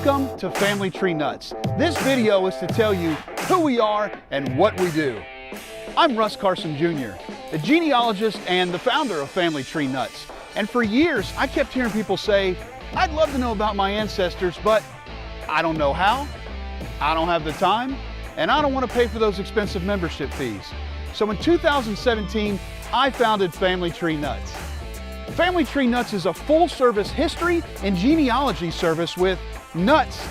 Welcome to Family Tree Nuts. This video is to tell you who we are and what we do. I'm Russ Carson Jr., the genealogist and the founder of Family Tree Nuts. And for years, I kept hearing people say, I'd love to know about my ancestors, but I don't know how, I don't have the time, and I don't want to pay for those expensive membership fees. So in 2017, I founded Family Tree Nuts. Family Tree Nuts is a full-service history and genealogy service with nuts,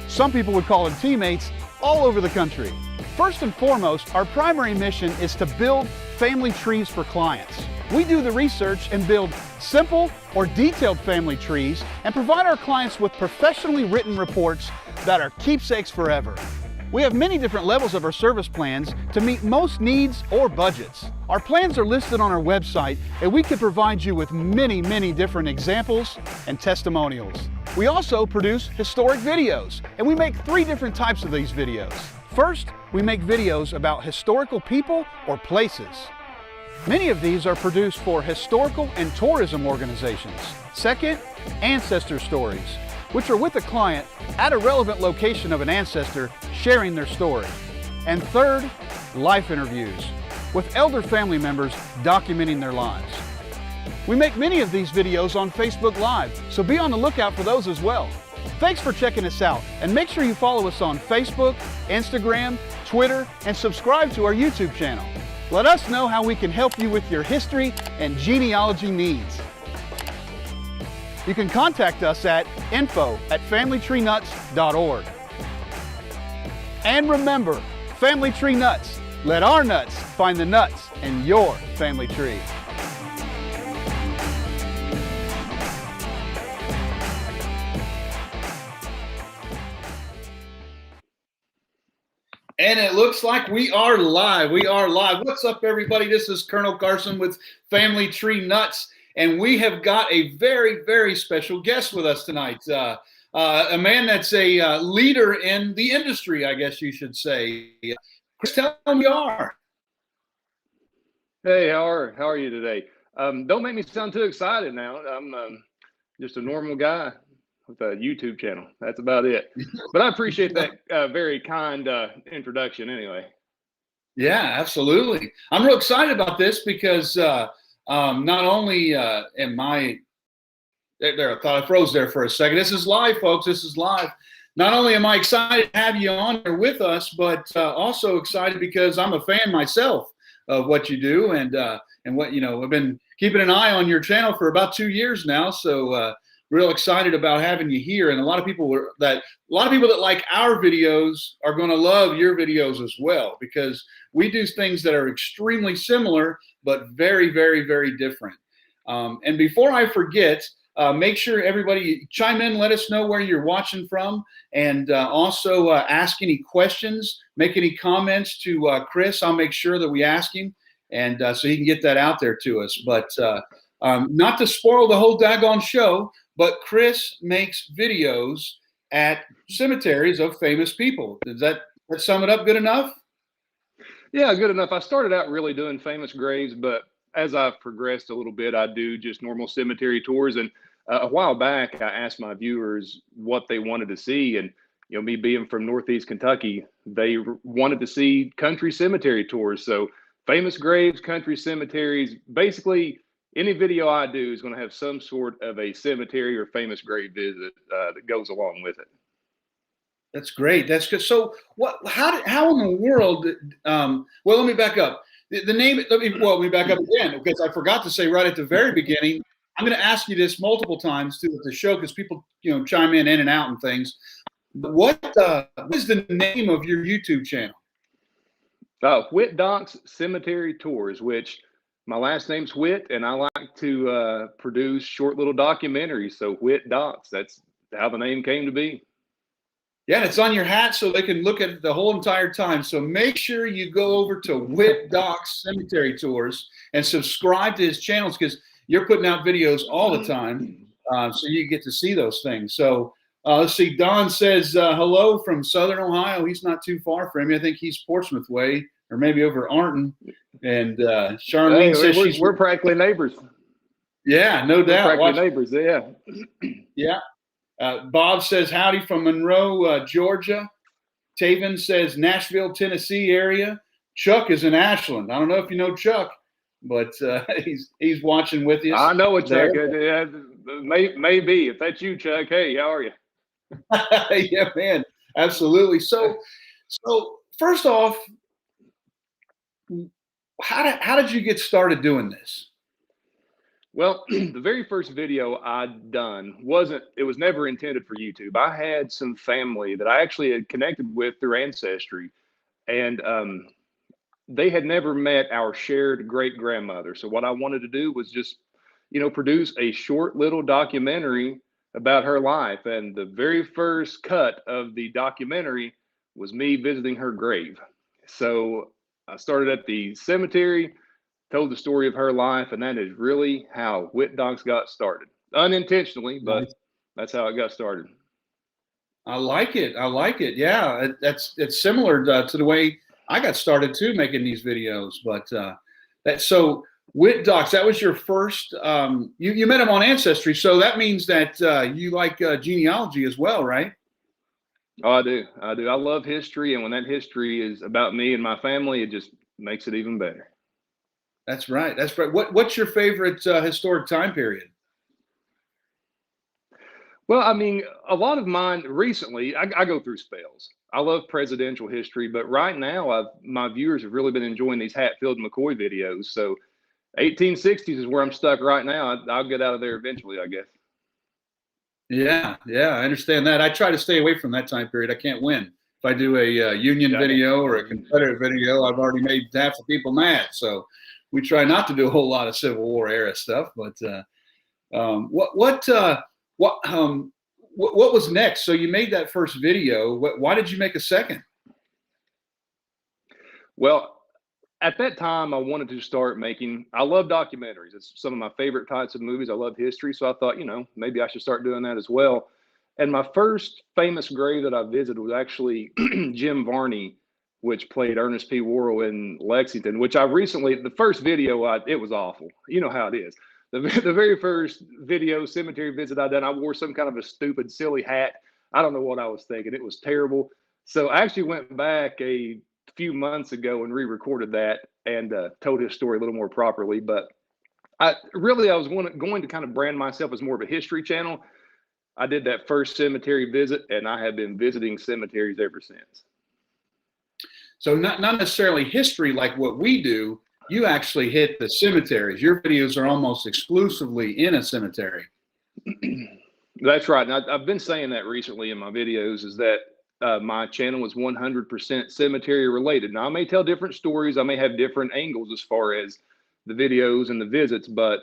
some people would call them teammates, all over the country. First and foremost, our primary mission is to build family trees for clients. We do the research and build simple or detailed family trees and provide our clients with professionally written reports that are keepsakes forever. We have many different levels of our service plans to meet most needs or budgets. Our plans are listed on our website, and we can provide you with many different examples and testimonials. We also produce historic videos, and we make 3 different types of these videos. First, we make videos about historical people or places. Many of these are produced for historical and tourism organizations. Second, ancestor stories, which are with a client at a relevant location of an ancestor sharing their story. And third, life interviews, with elder family members documenting their lives. We make many of these videos on Facebook Live, so be on the lookout for those as well. Thanks for checking us out, and make sure you follow us on Facebook, Instagram, Twitter, and subscribe to our YouTube channel. Let us know how we can help you with your history and genealogy needs. You can contact us at info@familytreenuts.org. And remember, Family Tree Nuts, let our nuts find the nuts in your family tree. And it looks like we are live. We are live. What's up, everybody? This is Colonel Carson with Family Tree Nuts. And we have got a very special guest with us tonight. A man that's a leader in the industry, I guess you should say. Chris, tell him you are. Hey, how are you today? Don't make me sound too excited now. I'm just a normal guy with a YouTube channel. That's about it. But I appreciate that very kind introduction anyway. Yeah, absolutely. I'm real excited about this because not only am I, I thought I froze there for a second. This is live, folks. This is live. Not only am I excited to have you on here with us, but also excited because I'm a fan myself of what you do and what, I've been keeping an eye on your channel for about 2 years now. So real excited about having you here. And a lot of people that like our videos are going to love your videos as well, because we do things that are extremely similar, but very different. And before I forget, make sure everybody chime in, let us know where you're watching from, and also ask any questions, make any comments to Chris. I'll make sure that we ask him, and so he can get that out there to us. But not to spoil the whole daggone show, but Chris makes videos at cemeteries of famous people. Does that sum it up good enough? Yeah, good enough. I started out really doing famous graves, but as I've progressed a little bit, I do just normal cemetery tours. And a while back, I asked my viewers what they wanted to see. And, me being from Northeast Kentucky, they wanted to see country cemetery tours. So famous graves, country cemeteries, basically any video I do is going to have some sort of a cemetery or famous grave visit that goes along with it. That's great. That's good. So how in the world, well, let me back up. The name, let me back up again, because I forgot to say right at the very beginning, I'm going to ask you this multiple times too at the show, because people, chime in and out and things. What is the name of your YouTube channel? Whittdocs Cemetery Tours, which my last name's Whitt, and I like to produce short little documentaries. So Whittdocs, that's how the name came to be. Yeah, and it's on your hat so they can look at it the whole entire time. So make sure you go over to Whittdocs Cemetery Tours and subscribe to his channels, because you're putting out videos all the time, so you get to see those things. So let's see. Don says hello from Southern Ohio. He's not too far from me. I think he's Portsmouth way, or maybe over Arnton. And Charlene says we're practically neighbors. Yeah, no doubt. We're practically neighbors. Yeah. Yeah. Bob says howdy from Monroe, Georgia. Taven says Nashville, Tennessee area. Chuck is in Ashland. I don't know if you know Chuck, but he's watching with you. I know it, Chuck. Maybe. If that's you, Chuck, hey, how are you? Yeah, man, absolutely. So first off, how did you get started doing this? Well, the very first video I'd done was never intended for YouTube. I had some family that I actually had connected with through Ancestry, and they had never met our shared great grandmother. So what I wanted to do was just, produce a short little documentary about her life. And the very first cut of the documentary was me visiting her grave. So I started at the cemetery, told the story of her life, and that is really how Whittdocs got started. Unintentionally, but that's how it got started. I like it. Yeah, it's similar to the way I got started too, making these videos. But so Whittdocs, that was your first. You met him on Ancestry, so that means that you like genealogy as well, right? Oh, I do. I love history, and when that history is about me and my family, it just makes it even better. That's right. What's your favorite historic time period? Well, I mean, a lot of mine recently, I go through spells. I love presidential history, but right now, my viewers have really been enjoying these Hatfield and McCoy videos. So 1860s is where I'm stuck right now. I'll get out of there eventually, I guess. Yeah, I understand that. I try to stay away from that time period. I can't win. If I do a Union video or a Confederate video, I've already made half the people mad. So we try not to do a whole lot of Civil War era stuff. But what was next? So you made that first video. Why did you make a second? Well, at that time, I wanted to start I love documentaries. It's some of my favorite types of movies. I love history. So I thought, maybe I should start doing that as well. And my first famous grave that I visited was actually Jim Varney, which played Ernest P. Worrell in Lexington, which the first video, it was awful. You know how it is. The very first video cemetery visit I done, I wore some kind of a stupid, silly hat. I don't know what I was thinking. It was terrible. So I actually went back a few months ago and re-recorded that and told his story a little more properly. But I was going to kind of brand myself as more of a history channel. I did that first cemetery visit, and I have been visiting cemeteries ever since. So not necessarily history like what we do. You actually hit the cemeteries. Your videos are almost exclusively in a cemetery. That's right. And I've been saying that recently in my videos, is that my channel is 100% cemetery related. Now, I may tell different stories. I may have different angles as far as the videos and the visits, but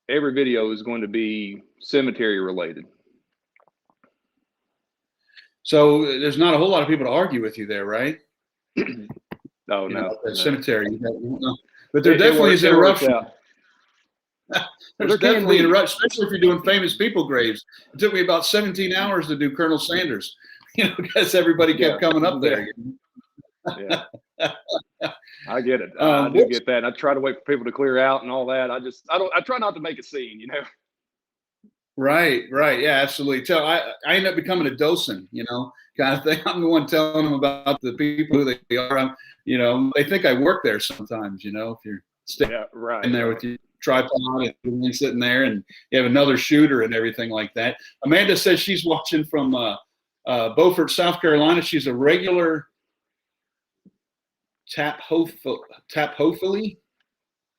every video is going to be cemetery related. So there's not a whole lot of people to argue with you there, right? Oh, no. Cemetery. But there definitely is interruption. There's definitely interruption, especially if you're doing famous people graves. It took me about 17 hours to do Colonel Sanders, because everybody kept coming up there. Yeah. I get it. I do get that. I try to wait for people to clear out and all that. I try not to make a scene, Right. Yeah, absolutely. So I end up becoming a docent, kind of thing. I'm the one telling them about the people who they are. They think I work there sometimes, if you're staying in there with your tripod and you're sitting there and you have another shooter and everything like that. Amanda says she's watching from Beaufort, South Carolina. She's a regular tapophile.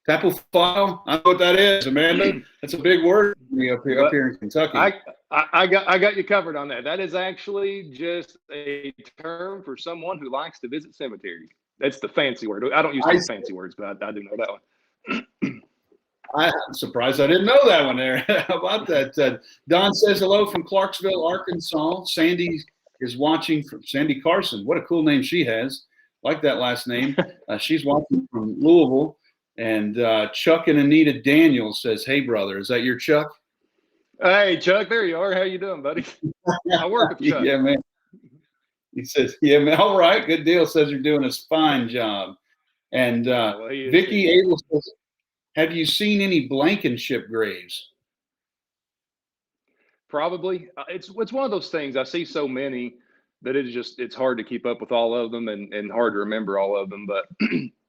I know what that is, Amanda. That's a big word for me up here in Kentucky. I got you covered on that. That is actually just a term for someone who likes to visit cemeteries. That's the fancy word. I don't use any fancy words, but I do know that one. I'm surprised I didn't know that one there. How about that? Don says hello from Clarksville, Arkansas. Sandy is watching from Sandy Carson. What a cool name she has. Like that last name. She's watching from Louisville. And Chuck and Anita Daniels says, "Hey, brother, is that your Chuck?" Hey, Chuck, there you are. How you doing, buddy? I work with Chuck. Yeah, man. He says, "Yeah, man. All right, good deal." Says you're doing a fine job. And Vicky Abel says, "Have you seen any Blankenship graves?" Probably. It's one of those things. I see so many that it's hard to keep up with all of them and hard to remember all of them. But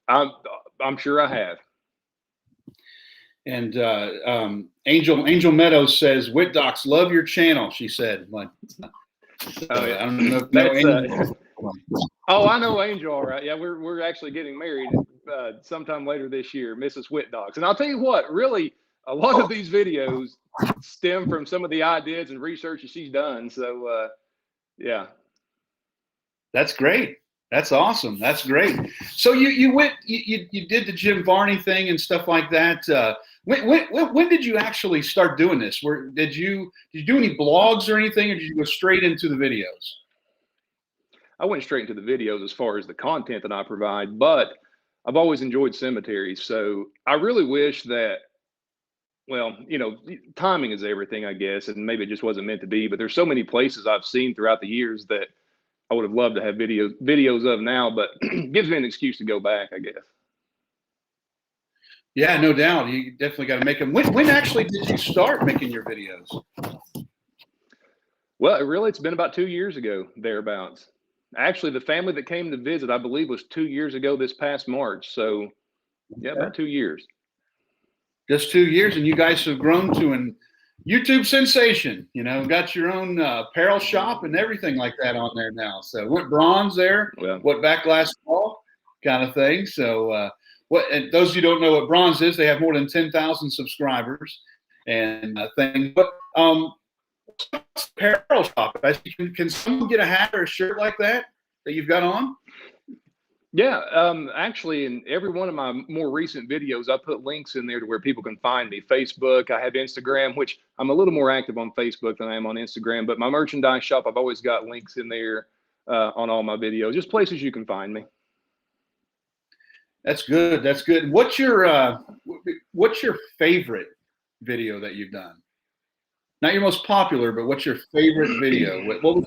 I'm I'm sure I have. And Angel Meadows says, Whittdocs, love your channel, she said. Like, Oh yeah, I don't know if that's you know Angel. oh, I know Angel, all right. Yeah, we're actually getting married sometime later this year, Mrs. Whittdocs. And I'll tell you what, really, a lot of these videos stem from some of the ideas and research that she's done. So yeah. That's great. That's awesome. That's great. So you went you did the Jim Varney thing and stuff like that. When did you actually start doing this? Did you do any blogs or anything, or did you go straight into the videos? I went straight into the videos as far as the content that I provide, but I've always enjoyed cemeteries. So I really wish that, well, timing is everything, I guess, and maybe it just wasn't meant to be. But there's so many places I've seen throughout the years that I would have loved to have videos of now, but gives me an excuse to go back, I guess. Yeah, no doubt. You definitely got to make them. When actually did you start making your videos? Well, it's been about 2 years ago, thereabouts. Actually, the family that came to visit, I believe, was 2 years ago this past March. So, yeah, about 2 years. Just 2 years, and you guys have grown to an YouTube sensation. Got your own apparel shop and everything like that on there now. So, what bronze there? Well, what back last fall kind of thing. So, and those of you who don't know what bronze is, they have more than 10,000 subscribers and things. But apparel shop. Can someone get a hat or a shirt like that you've got on? Yeah, actually, in every one of my more recent videos, I put links in there to where people can find me. Facebook, I have Instagram, which I'm a little more active on Facebook than I am on Instagram. But my merchandise shop, I've always got links in there on all my videos, just places you can find me. That's good. That's good. What's your favorite video that you've done? Not your most popular, but what's your favorite video? What was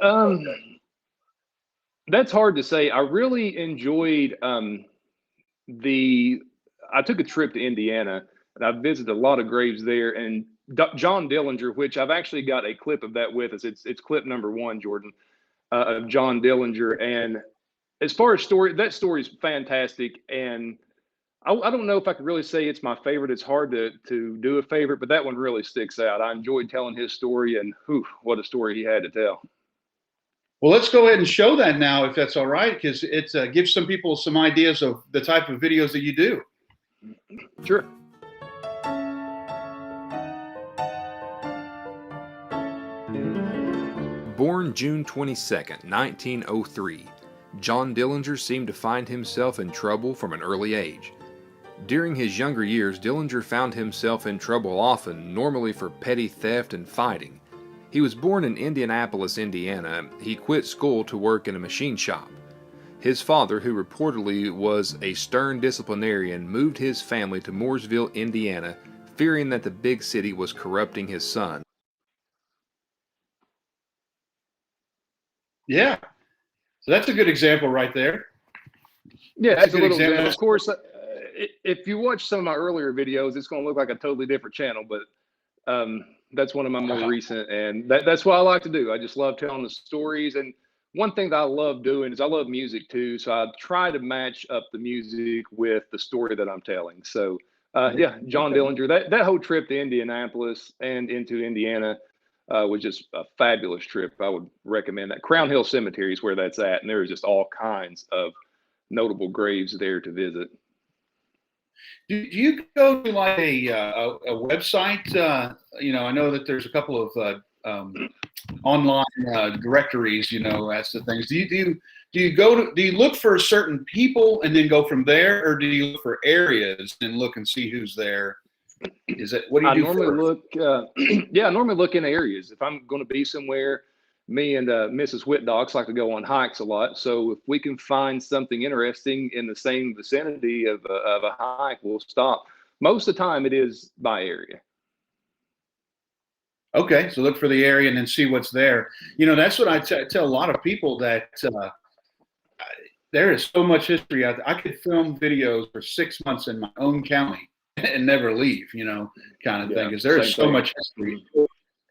that's hard to say. I really enjoyed I took a trip to Indiana and I visited a lot of graves there, and John Dillinger, which I've actually got a clip of that with us. It's clip number 1, Jordan, of John Dillinger. And as far as that story is fantastic. And I don't know if I could really say it's my favorite. It's hard to do a favorite, but that one really sticks out. I enjoyed telling his story, and what a story he had to tell. Well, let's go ahead and show that now, if that's all right, because it gives some people some ideas of the type of videos that you do. Sure. Born June 22nd, 1903, John Dillinger seemed to find himself in trouble from an early age. During his younger years, Dillinger found himself in trouble often, normally for petty theft and fighting. He was born in Indianapolis, Indiana. He quit school to work in a machine shop. His father, who reportedly was a stern disciplinarian, moved his family to Mooresville, Indiana, fearing that the big city was corrupting his son. Yeah. So that's a good example right there. Yeah, that's a little example. Bit. Of course, if you watch some of my earlier videos, it's going to look like a totally different channel, but that's one of my more recent, and that's what I like to do. I just love telling the stories. And one thing that I love doing is I love music too, so I try to match up the music with the story that I'm telling. So yeah, John Dillinger, that whole trip to Indianapolis and into Indiana was just a fabulous trip. I would recommend that. Crown Hill Cemetery is where that's at, and there is just all kinds of notable graves there to visit. Do you go to like a website? I know that there's a couple of online directories, as to things. Do you look for certain people and then go from there, or do you look for areas and look and see who's there? What do you do? I normally look in areas. If I'm going to be somewhere, me and Mrs. Whittdocs like to go on hikes a lot. So if we can find something interesting in the same vicinity of a hike, we'll stop. Most of the time it is by area. Okay, so look for the area and then see what's there. That's what I tell a lot of people, that there is so much history out there. I could film videos for 6 months in my own county and never leave, kind of thing, because there is so much history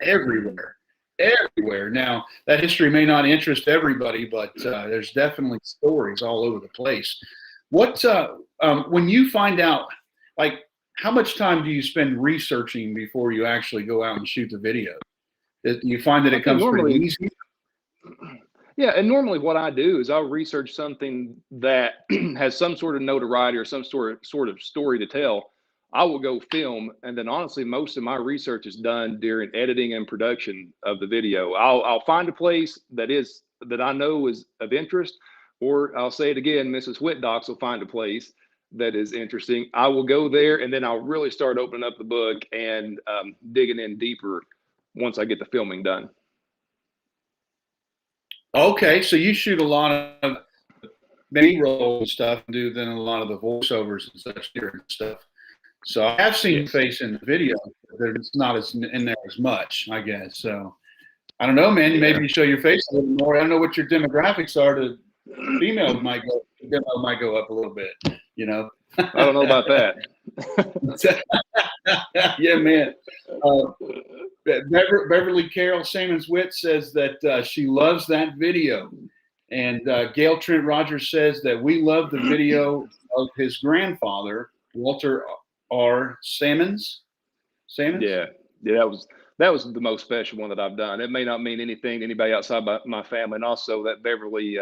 everywhere. everywhere. Now, that history may not interest everybody, but there's definitely stories all over the place. What when you find out, like, how much time do you spend researching before you actually go out and shoot the video? Do you find that it comes pretty easy? Yeah, and normally what I do is I'll research something that has some sort of notoriety or some sort of story to tell. I will go film, and then honestly, most of my research is done during editing and production of the video. I'll find a place that I know is of interest, or I'll say it again, Mrs. Whittdocs will find a place that is interesting. I will go there, and then I'll really start opening up the book and digging in deeper once I get the filming done. Okay, so you shoot a lot of B-roll and stuff, and do then a lot of the voiceovers and such and stuff. So I have seen your face in the video, but it's not as in there as much, I guess. So I don't know, man. Maybe you show your face a little more. I don't know what your demographics are. The female might go up a little bit. You know. I don't know about that. Yeah, man. Beverly Carol Sammons Whitt says that she loves that video. And Gail Trent Rogers says that we love the video of his grandfather, Walter R. Sammons. Yeah, that was the most special one that I've done. It may not mean anything to anybody outside my family. And also that Beverly,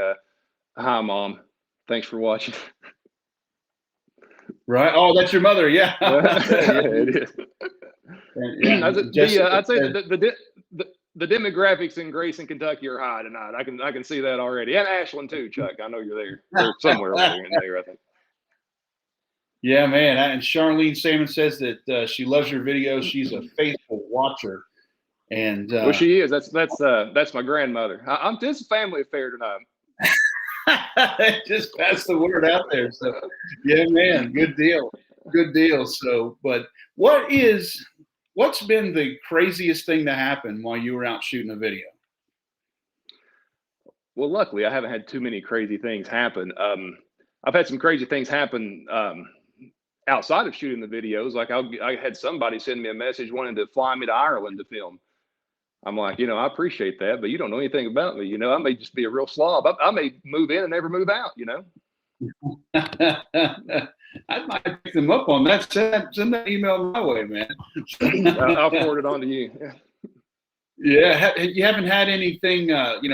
hi, Mom. Thanks for watching. Right. Oh, that's your mother. Yeah. Yeah, it is. I'd say the demographics in Grayson, Kentucky are high tonight. I can see that already. And Ashland too, Chuck. I know you're there. Or somewhere over in there, I think. Yeah, man. And Charlene Salmon says that she loves your videos. She's a faithful watcher. And well, she is. That's my grandmother. This is a family affair tonight. Just pass the word out there. So, yeah, man, good deal. So, but what's been the craziest thing to happen while you were out shooting a video? Well, luckily, I haven't had too many crazy things happen. I've had some crazy things happen outside of shooting the videos. Like I had somebody send me a message wanting to fly me to Ireland to film. I'm like, I appreciate that, but you don't know anything about me. I may just be a real slob. I may move in and never move out, I might pick them up on that. Send that email my way, man. I'll forward it on to you. Yeah. You haven't had anything,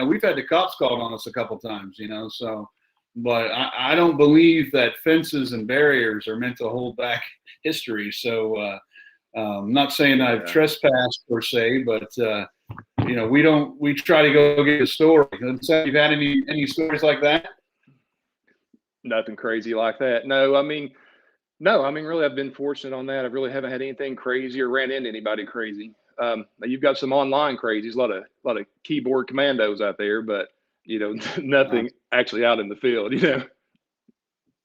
we've had the cops called on us a couple times, so, but I don't believe that fences and barriers are meant to hold back history. So, I'm not saying I've trespassed per se, but we try to go get a story. So you've had any stories like that? Nothing crazy like that. No, I mean, really, I've been fortunate on that. I really haven't had anything crazy or ran into anybody crazy. You've got some online crazies, a lot of keyboard commandos out there, but nothing actually out in the field.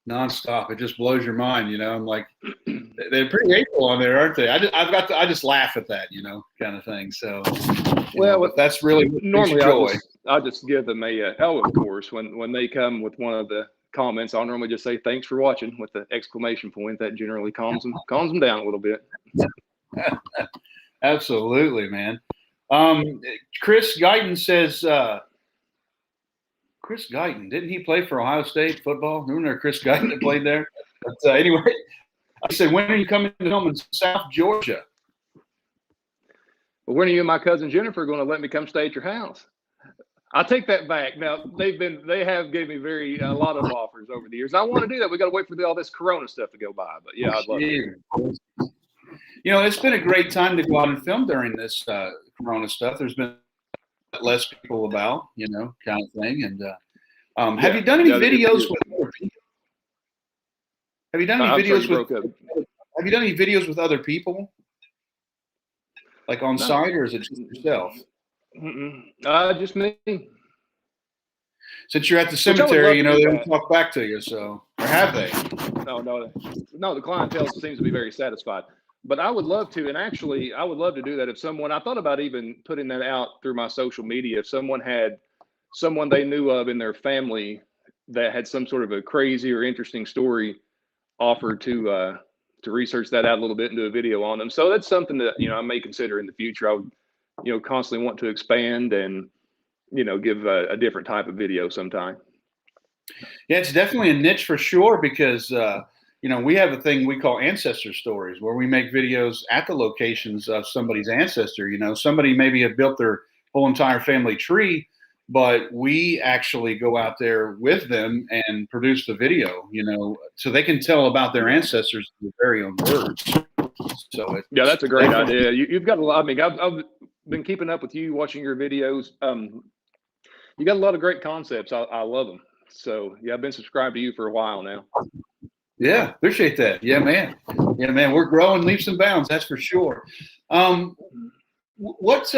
Nonstop. It just blows your mind. I'm like, they're pretty hateful on there, aren't they? I just laugh at that, kind of thing. So, well, that's really normally I just give them of course, when they come with one of the comments, I'll normally just say thanks for watching with the exclamation point. That generally calms them down a little bit. Absolutely, man. Chris Guyton says. Chris Guyton, didn't he play for Ohio State football? Remember there Chris Guyton that played there? But anyway, I said, when are you coming to film in South Georgia? Well, when are you and my cousin Jennifer going to let me come stay at your house? I take that back. Now they have given me a lot of offers over the years. I want to do that. We got to wait for all this Corona stuff to go by. But yeah, I'd love to. It's been a great time to go out and film during this Corona stuff. There's been less people about, kind of thing. And have you done any videos with other people? Have you done any videos with other people? Like on site, or is it just yourself? Just me. Since you're at the cemetery, they don't talk back to you, so, or have they? No, the clientele seems to be very satisfied. But I would love to, and actually, I would love to do that if someone, I thought about even putting that out through my social media, if someone had someone they knew of in their family that had some sort of a crazy or interesting story, offer to research that out a little bit and do a video on them. So that's something that, I may consider in the future. I would constantly want to expand and, give a different type of video sometime. Yeah, it's definitely a niche for sure because we have a thing we call ancestor stories where we make videos at the locations of somebody's ancestor. Somebody maybe have built their whole entire family tree, but we actually go out there with them and produce the video, so they can tell about their ancestors in their very own words. So yeah, that's a great idea. You've got a lot. I mean, I've been keeping up with you, watching your videos. You got a lot of great concepts. I love them. So yeah, I've been subscribed to you for a while now. Yeah, appreciate that. Yeah, man. We're growing leaps and bounds. That's for sure. What's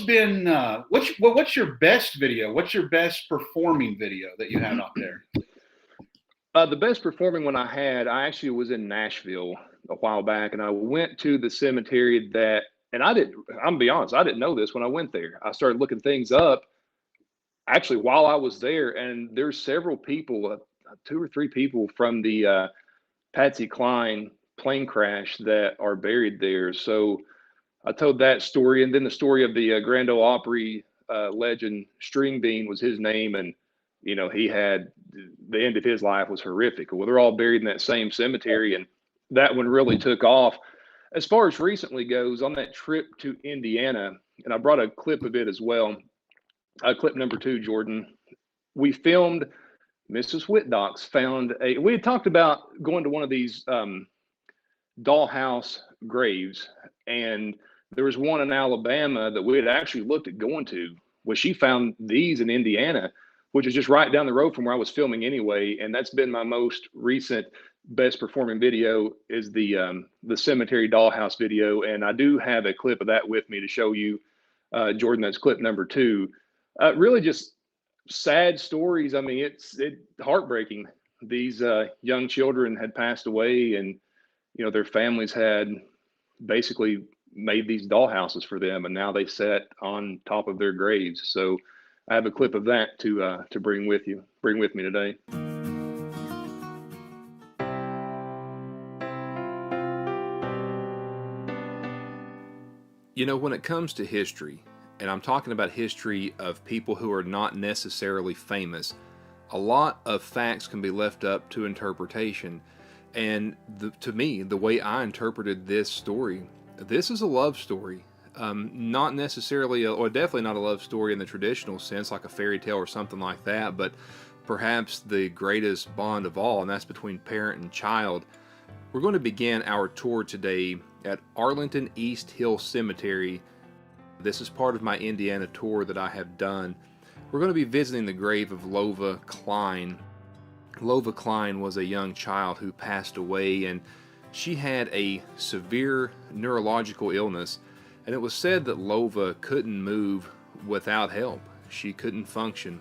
been what's your best video? What's your best performing video that you had out there? The best performing one I actually was in Nashville a while back, and I went to the cemetery and I'm gonna be honest, I didn't know this when I went there. I started looking things up actually while I was there, and there's several people, 2 or 3 people from the Patsy Cline plane crash that are buried there. So I told that story, and then the story of the Grand Ole Opry legend. String Bean was his name, and he had the end of his life was horrific. Well, they're all buried in that same cemetery, and that one really took off. As far as recently goes, on that trip to Indiana, and I brought a clip of it as well. Clip number 2, Jordan. We filmed. Mrs. Whittdocs found we had talked about going to one of these dollhouse graves, and there was one in Alabama that we had actually looked at going to. Well, she found these in Indiana, which is just right down the road from where I was filming anyway. And that's been my most recent best performing video, is the cemetery dollhouse video. And I do have a clip of that with me to show you, Jordan. That's clip number 2. Really just sad stories. I mean, it's heartbreaking. These young children had passed away, and their families had basically made these dollhouses for them, and now they sat on top of their graves. So I have a clip of that to bring with me today. When it comes to history, and I'm talking about history of people who are not necessarily famous, a lot of facts can be left up to interpretation. And to me, the way I interpreted this story, this is a love story. Not necessarily, or definitely not a love story in the traditional sense, like a fairy tale or something like that, but perhaps the greatest bond of all, and that's between parent and child. We're going to begin our tour today at Arlington East Hill Cemetery. This is part of my Indiana tour that I have done. We're going to be visiting the grave of Lova Klein. Lova Klein was a young child who passed away, and she had a severe neurological illness, and it was said that Lova couldn't move without help. She couldn't function.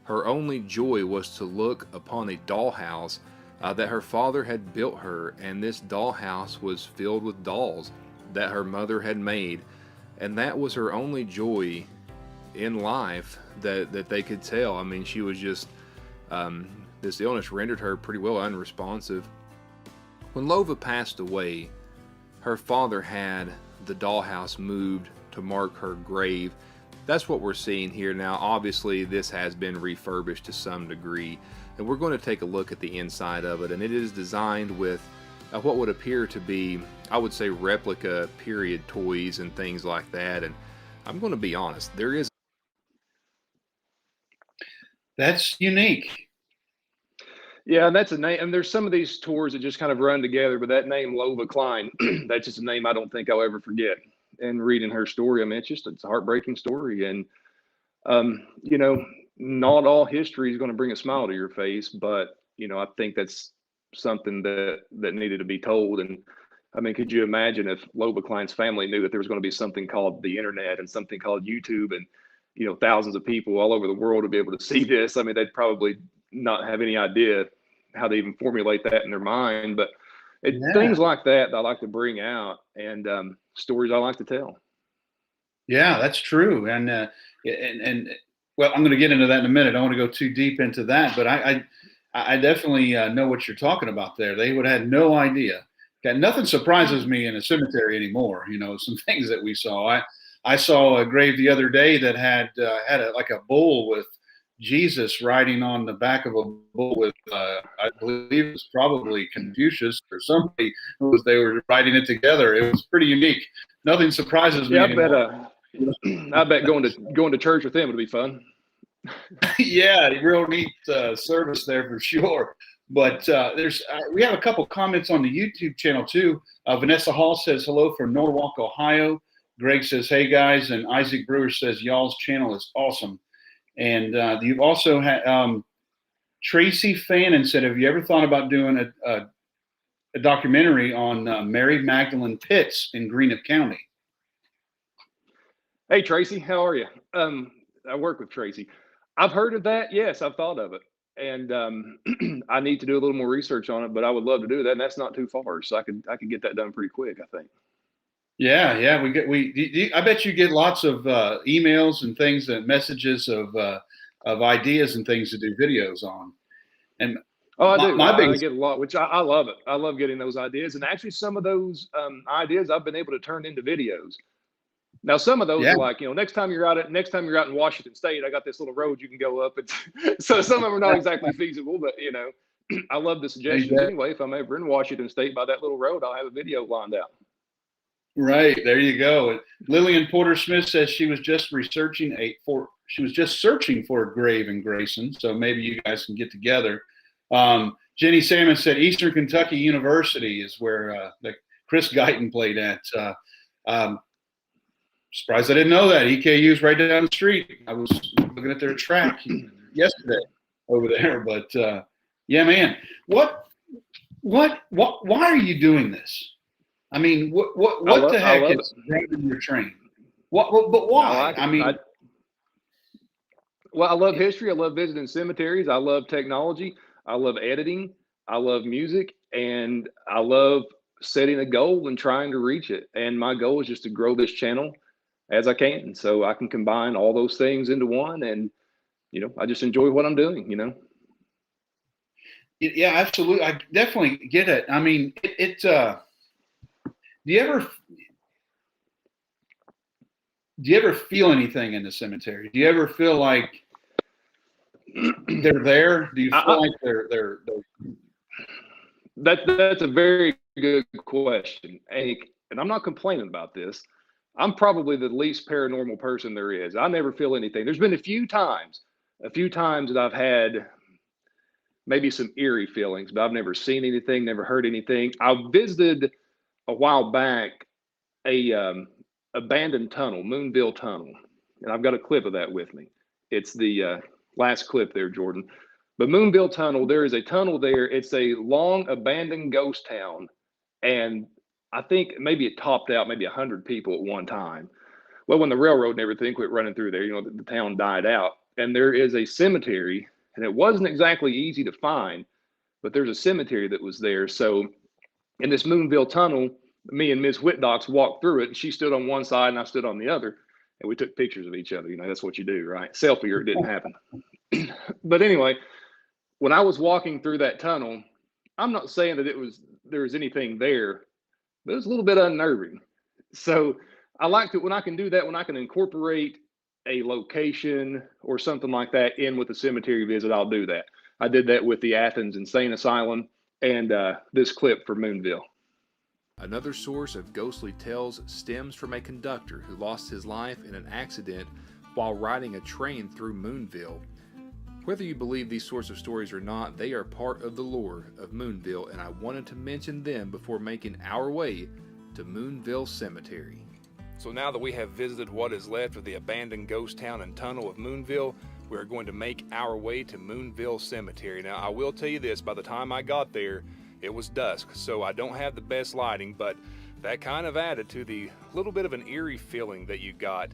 Her only joy was to look upon a dollhouse that her father had built her, and this dollhouse was filled with dolls that her mother had made, and that was her only joy in life that they could tell. I mean, she was just, this illness rendered her pretty well unresponsive. When Lova passed away, her father had the dollhouse moved to mark her grave. That's what we're seeing here now. Obviously, this has been refurbished to some degree, and we're going to take a look at the inside of it. And it is designed with what would appear to be, I would say, replica period toys and things like that. And I'm going to be honest, That's unique. Yeah, and that's a name. And there's some of these tours that just kind of run together, but that name, Lova Klein, that's just a name I don't think I'll ever forget. And reading her story, I mean, it's a heartbreaking story. And, not all history is going to bring a smile to your face, but, I think that's something that needed to be told. And I mean, could you imagine if Lova Klein's family knew that there was going to be something called the internet and something called YouTube, and, thousands of people all over the world to be able to see this? I mean, they'd probably not have any idea how they even formulate that in their mind. But things like that I like to bring out, and stories I like to tell. Yeah, that's true. And well, I'm going to get into that in a minute. I don't want to go too deep into that, but I definitely know what you're talking about there. They would have had no idea. Okay, nothing surprises me in a cemetery anymore. Some things that we saw. I saw a grave the other day that had like a bull with Jesus riding on the back of a bull with, I believe it was probably Confucius or somebody they were riding it together. It was pretty unique. Nothing surprises me Yeah, anymore. I bet going to church with them would be fun. Yeah, real neat service there for sure. But we have a couple comments on the YouTube channel too. Vanessa Hall says hello from Norwalk, Ohio. Greg says, hey guys, and Isaac Brewer says y'all's channel is awesome. And you've also had Tracy Fannin said, have you ever thought about doing a documentary on Mary Magdalene Pitts in Greenock County? Hey Tracy, how are you? I work with Tracy. I've heard of that. Yes, I've thought of it, and I need to do a little more research on it. But I would love to do that, and that's not too far, so I could get that done pretty quick, I think. Yeah. I bet you get lots of emails and things and messages of ideas and things to do videos on. And I do. I get a lot, which I love it. I love getting those ideas, and actually some of those ideas I've been able to turn into videos. Now, some of those are like, next time you're out in Washington State, I got this little road you can go up. So some of them are not exactly feasible, but I love the suggestions anyway. If I'm ever in Washington State by that little road, I'll have a video lined out. Right, there you go. Lillian Porter Smith says she was just searching for a grave in Grayson, so maybe you guys can get together. Jenny Salmon said Eastern Kentucky University is where Chris Guyton played at. Surprised I didn't know that. EKU's right down the street. I was looking at their track yesterday over there, but yeah, man, why are you doing this? I mean, what the heck is driving your train? But why? Well, I love history. I love visiting cemeteries. I love technology. I love editing. I love music, and I love setting a goal and trying to reach it. And my goal is just to grow this channel as I can, so I can combine all those things into one. And I just enjoy what I'm doing. Yeah, absolutely. I definitely get it. I mean, do you ever feel anything in the cemetery? Do you ever feel like they're there? Do you feel like they're That's a very good question. And I'm not complaining about this. I'm probably the least paranormal person there is. I never feel anything. There's been a few times that I've had maybe some eerie feelings, but I've never seen anything, never heard anything. I visited a while back a abandoned tunnel, Moonville Tunnel, and I've got a clip of that with me. It's the last clip there, Jordan. But Moonville Tunnel, there is a tunnel there. It's a long abandoned ghost town, and I think maybe it topped out maybe 100 people at one time. Well, when the railroad and everything quit running through there, the town died out. And there is a cemetery, and it wasn't exactly easy to find, but there's a cemetery that was there. So in this Moonville Tunnel, me and Miss Whittdocs walked through it, and she stood on one side and I stood on the other, and we took pictures of each other. That's what you do, right? Selfie or it didn't happen. But anyway, when I was walking through that tunnel, I'm not saying that there was anything there, but it was a little bit unnerving. So I like it when I can do that, when I can incorporate a location or something like that in with the cemetery visit, I'll do that. I did that with the Athens Insane Asylum and this clip for Moonville. Another source of ghostly tales stems from a conductor who lost his life in an accident while riding a train through Moonville. Whether you believe these sorts of stories or not, they are part of the lore of Moonville, and I wanted to mention them before making our way to Moonville Cemetery. So now that we have visited what is left of the abandoned ghost town and tunnel of Moonville, we are going to make our way to Moonville Cemetery. Now, I will tell you this, by the time I got there, it was dusk, so I don't have the best lighting, but that kind of added to the little bit of an eerie feeling that you got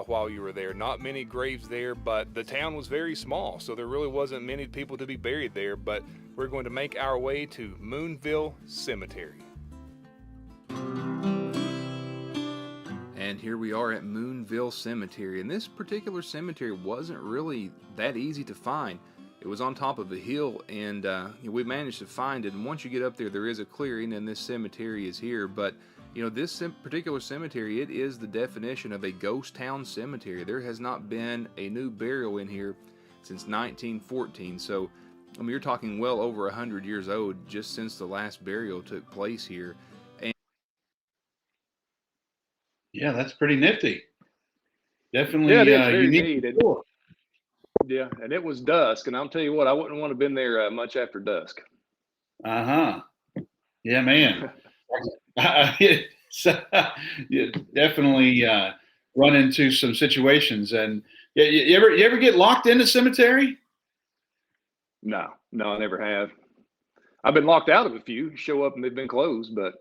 while you were there. Not many graves there, but the town was very small, so there really wasn't many people to be buried there, but we're going to make our way to Moonville Cemetery. And here we are at Moonville Cemetery, and this particular cemetery wasn't really that easy to find. It was on top of a hill, and we managed to find it. And once you get up there, there is a clearing, and this cemetery is here. But You know, this particular cemetery, it is the definition of a ghost town cemetery. There has not been a new burial in here since 1914. So, I mean, you're talking well over 100 years old just since the last burial took place here. And yeah, that's pretty nifty. Definitely Yeah, it is very unique. neat. Yeah, and it was dusk, and I'll tell you what, I wouldn't want to have been there much after dusk. Uh-huh. Yeah, man. You definitely run into some situations. And you ever get locked in the cemetery? No, I never have. I've been locked out of a few, show up and they've been closed, but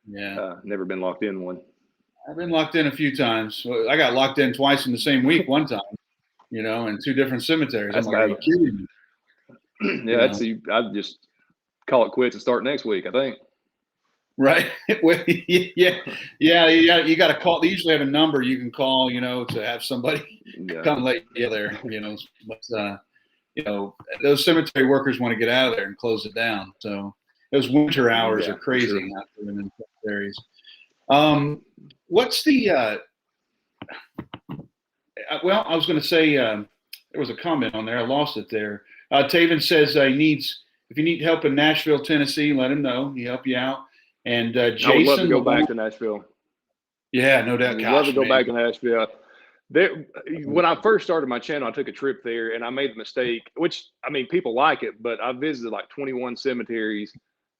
Yeah. never been locked in one. I've been locked in a few times. I got locked in twice in the same week one time, in 2 different cemeteries. That's I'm like, are you kidding me? Yeah, I'd just call it quits and start next week, I think. Right. Well, yeah. You got to call. They usually have a number you can call, to have somebody come let you there, But, those cemetery workers want to get out of there and close it down. So those winter hours are crazy sure. out there in the cemeteries. What's the, well, I was going to say, there was a comment on there. I lost it there. Taven says if you need help in Nashville, Tennessee, let him know. He'll help you out. And Jason, I would love to go back to Nashville. Yeah, no doubt. I'd love to go back to Nashville. When I first started my channel, I took a trip there and I made the mistake, which, I mean, people like it, but I visited like 21 cemeteries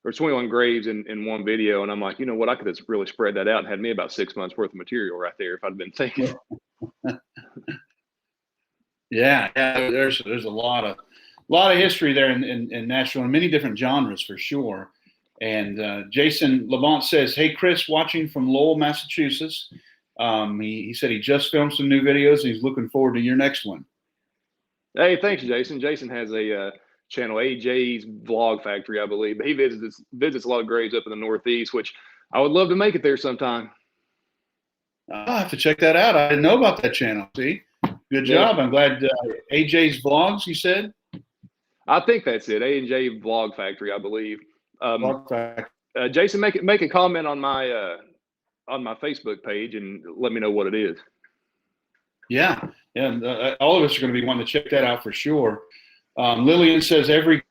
or 21 graves in one video. And I'm like, you know what? I could have really spread that out and had me about 6 months worth of material right there if I'd been thinking. Yeah, there's a lot of history there in Nashville in many different genres for sure. And Jason Levant says, "Hey Chris, watching from Lowell, Massachusetts. He said he just filmed some new videos and he's looking forward to your next one." Hey, thanks, Jason. Jason has a channel, AJ's Vlog Factory, I believe. But he visits a lot of graves up in the Northeast, which I would love to make it there sometime. I'll have to check that out. I didn't know about that channel. See, good job. I'm glad. AJ's Vlogs, you said? I think that's it. A&J Vlog Factory, I believe. Vlog Factory. Jason, make a comment on my Facebook page and let me know what it is. Yeah. And all of us are going to be wanting to check that out for sure. Lillian says every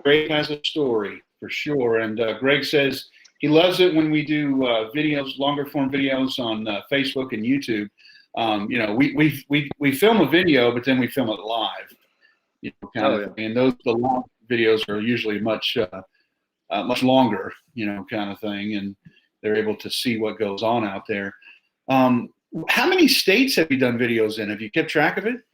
grave has a story for sure. And Greg says he loves it when we do videos, longer form videos on Facebook and YouTube. We film a video, but then we film it live. And the long videos are usually much longer, kind of thing, and they're able to see what goes on out there. How many states have you done videos in? Have you kept track of it?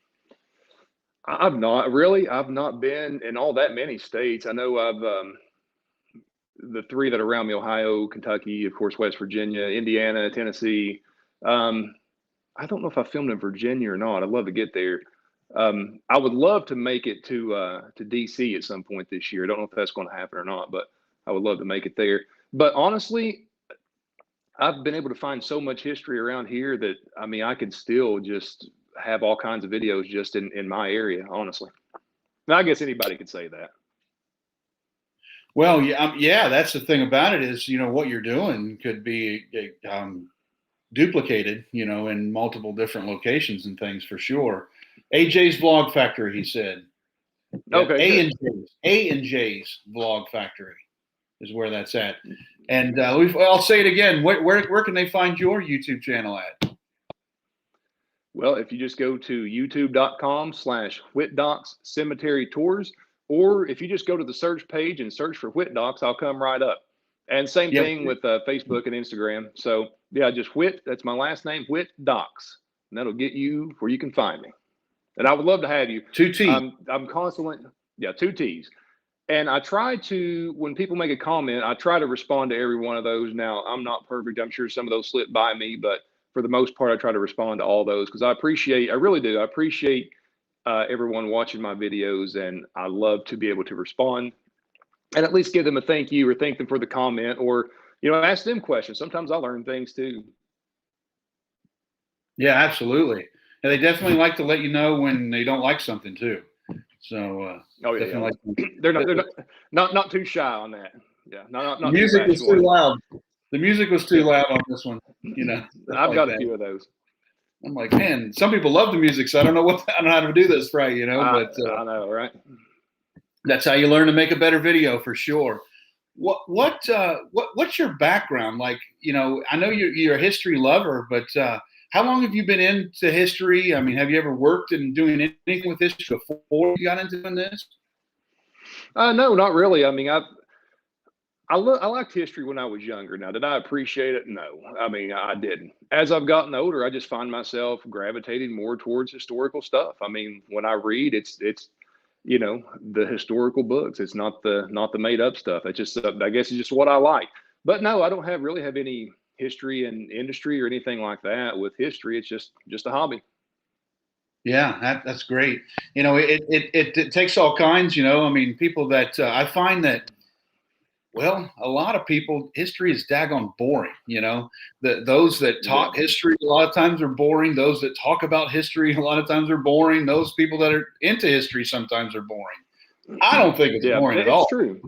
I've not really. I've not been in all that many states. I know I've the 3 that are around me: Ohio, Kentucky, of course, West Virginia, Indiana, Tennessee. I don't know if I filmed in Virginia or not. I'd love to get there. I would love to make it to DC at some point this year. I don't know if that's going to happen or not, but I would love to make it there. But honestly, I've been able to find so much history around here that, I mean, I could still just have all kinds of videos just in my area, honestly. Now, I guess anybody could say that. Well, yeah, that's the thing about it is, what you're doing could be duplicated, in multiple different locations and things for sure. AJ's Vlog Factory, he said. Okay. A&J's Vlog Factory is where that's at. And I'll say it again. Where can they find your YouTube channel at? Well, if you just go to youtube.com/Whittdocs Cemetery Tours, or if you just go to the search page and search for Whittdocs, I'll come right up. And same thing with Facebook and Instagram. So yeah, just Whitt. That's my last name, Whittdocs, and that'll get you where you can find me. And I would love to have you. 2 T's. I'm constantly, 2 T's. And I try to, when people make a comment, I try to respond to every one of those. Now, I'm not perfect. I'm sure some of those slip by me, but for the most part, I try to respond to all those because I really do. I appreciate everyone watching my videos, and I love to be able to respond and at least give them a thank you or thank them for the comment or, ask them questions. Sometimes I learn things too. Yeah, absolutely. And they definitely like to let you know when they don't like something too. So they're not too shy on that. Yeah, not music is too loud. The music was too loud on this one, you know. I've like got that. a few of those. I'm like, man, some people love the music, so I don't know how to do this right, you know. But I know, right? that's how you learn to make a better video for sure. What's your background like? You know, I know you're a history lover, but how long have you been into history? I mean, have you ever worked in doing anything with history before you got into doing this? No, not really. I mean, I liked history when I was younger. Now, did I appreciate it? No. I mean, I didn't. As I've gotten older, I just find myself gravitating more towards historical stuff. I mean, when I read, it's you know, the historical books. It's not the made up stuff. It's just I guess it's just what I like. But no, I don't really have any history and industry or anything like that with history. It's just a hobby. Yeah, that's great. You know, it takes all kinds. You know, I mean, people that I find that, well, a lot of people, history is daggone boring. You know, those that taught history a lot of times are boring. Those that talk about history a lot of times are boring. Those people that are into history sometimes are boring. I don't think it's boring at all. It's true.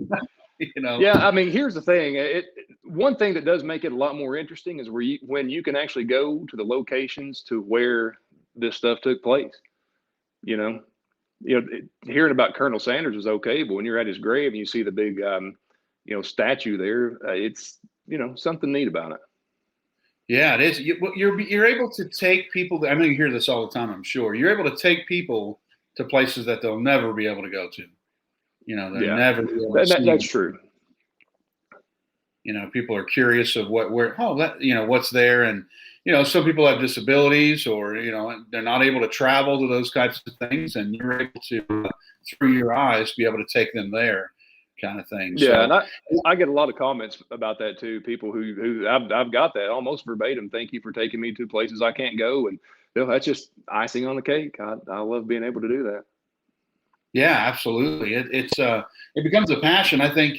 You know. Yeah, I mean, here's the thing. One thing that does make it a lot more interesting is when you can actually go to the locations to where this stuff took place. You know, hearing about Colonel Sanders is okay, but when you're at his grave and you see the big, statue there, it's something neat about it. Yeah, it is. You're able to take people. I know you hear this all the time. I'm sure you're able to take people to places that they'll never be able to go to. You know, they'll never be able to see. That's true. You know, people are curious of what's there, and some people have disabilities, or they're not able to travel to those types of things, and you're able to through your eyes be able to take them there, kind of thing. Yeah, so, and I get a lot of comments about that too. People who I've got that almost verbatim. Thank you for taking me to places I can't go, and that's just icing on the cake. I love being able to do that. Yeah, absolutely. It becomes a passion. I think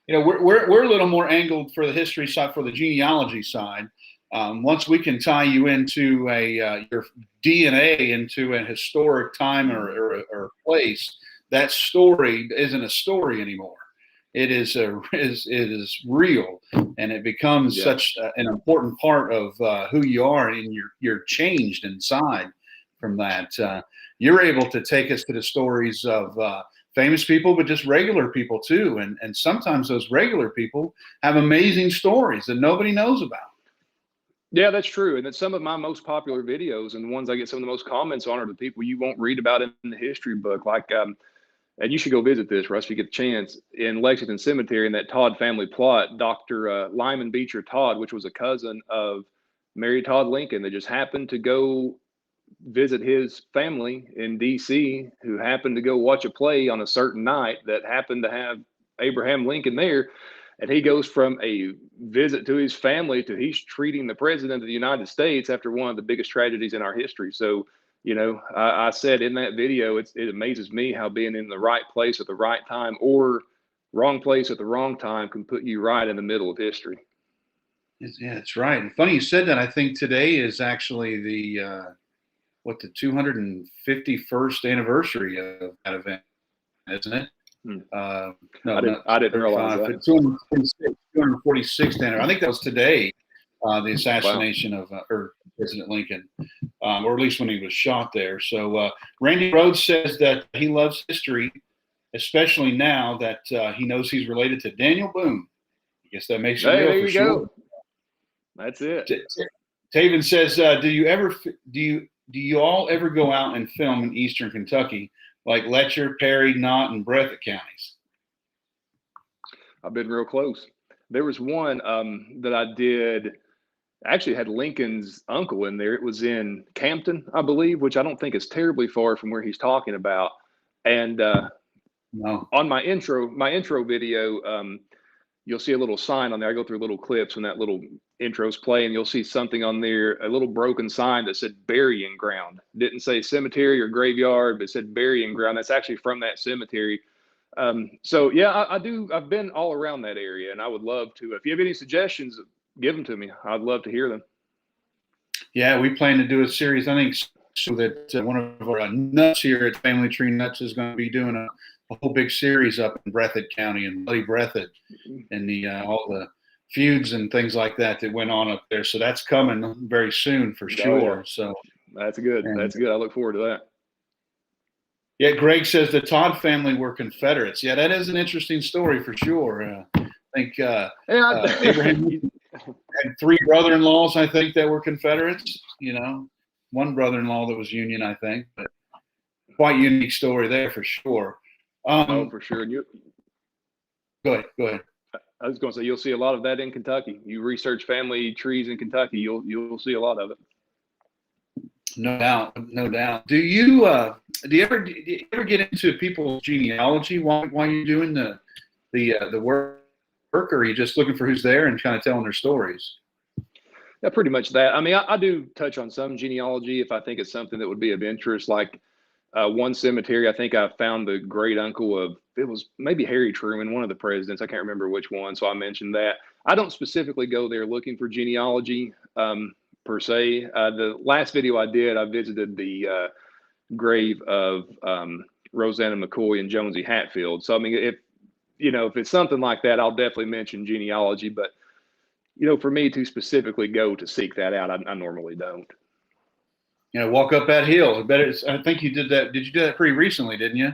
we're a little more angled for the history side, for the genealogy side. Once we can tie you into your DNA into a historic time or place, that story isn't a story anymore. It is real, and it becomes such an important part of who you are, and you're changed inside from that. You're able to take us to the stories of famous people, but just regular people too. And sometimes those regular people have amazing stories that nobody knows about. Yeah, that's true. And it's some of my most popular videos, and the ones I get some of the most comments on are the people you won't read about in the history book. Like, and you should go visit this, Russ, if you get the chance, in Lexington Cemetery in that Todd family plot. Dr. Lyman Beecher Todd, which was a cousin of Mary Todd Lincoln, that just happened to go visit his family in DC, who happened to go watch a play on a certain night that happened to have Abraham Lincoln there. And he goes from a visit to his family to he's treating the president of the United States after one of the biggest tragedies in our history. So, I said in that video, it amazes me how being in the right place at the right time or wrong place at the wrong time can put you right in the middle of history. Yeah, that's right. And funny you said that. I think today is actually the 251st anniversary of that event, isn't it? No, I didn't realize that. 246th anniversary. I think that was today, the assassination of President Lincoln, or at least when he was shot there. So Randy Rhodes says that he loves history, especially now that he knows he's related to Daniel Boone. I guess that makes it real for sure. Go. That's it. Taven says, do you all ever go out and film in Eastern Kentucky, like Letcher, Perry, Knott, and Breathitt counties? I've been real close. There was one that I did, actually had Lincoln's uncle in there. It was in Campton, I believe, which I don't think is terribly far from where he's talking about. And on my intro video, you'll see a little sign on there. I go through little clips when that little intro's play, and you'll see something on there, a little broken sign that said burying ground. It didn't say cemetery or graveyard, but it said burying ground. That's actually from that cemetery. So yeah, I do. I've been all around that area, and I would love to. If you have any suggestions, give them to me. I'd love to hear them. Yeah, we plan to do a series. I think so that one of our nuts here at Family Tree Nuts is going to be doing a whole big series up in Breathitt County and Bloody Breathitt, and all feuds and things like that went on up there. So that's coming very soon for sure. Yeah. So That's good. That's good. I look forward to that. Yeah, Greg says the Todd family were Confederates. Yeah, that is an interesting story for sure. I think Abraham had 3 brother-in-laws, I think, that were Confederates. One brother-in-law that was Union, I think, but quite unique story there for sure. For sure. Go ahead. I was going to say you'll see a lot of that in Kentucky. You research family trees in Kentucky, you'll see a lot of it. No doubt. Do you ever get into people's genealogy while you're doing the work, or are you just looking for who's there and kind of telling their stories? Yeah, pretty much that. I mean, I do touch on some genealogy if I think it's something that would be of interest. Like one cemetery, I think I found the great uncle of, it was maybe Harry Truman, one of the presidents. I can't remember which one, so I mentioned that. I don't specifically go there looking for genealogy. Per se. The last video I did, I visited the grave of Rosanna McCoy and Jonesy Hatfield. So, I mean, if it's something like that, I'll definitely mention genealogy. But, for me to specifically go to seek that out, I normally don't. Walk up that hill. I think you did that. Did you do that pretty recently, didn't you?